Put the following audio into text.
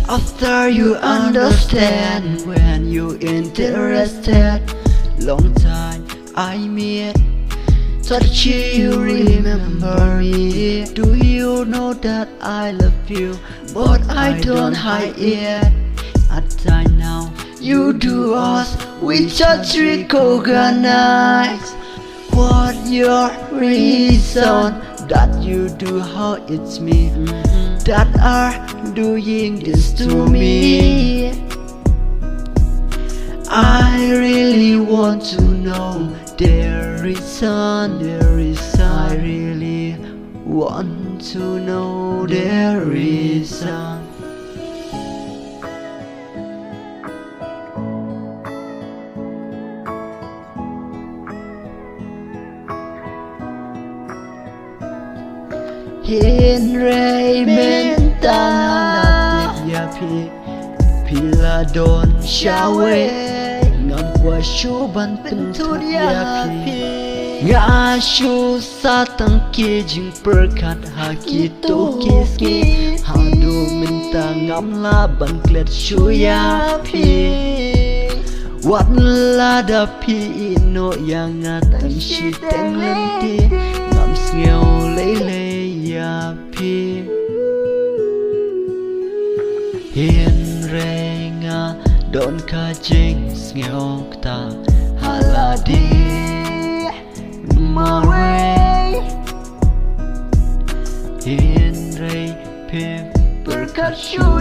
After you understand, when you interested, long time I met. Touch you remember me. Do you know that I love you, but I don't hide it. At time now, you do us, we just recognize. What your reason that you do how it's me that are doing this to me? I really want to know their reason. I really want to know their reason. Hinray mentana ya pila don shawe ngam kwa shuban pentut ya nga shu satang ki jing perkat haki to kiski hadu minta ngam la ban klet shu ya wat la da pi no yang ngatan shi teng lenti ngam sneo lele ya pi hiền renga don ka jing sneo ta haladi hiền rei pi berkat shu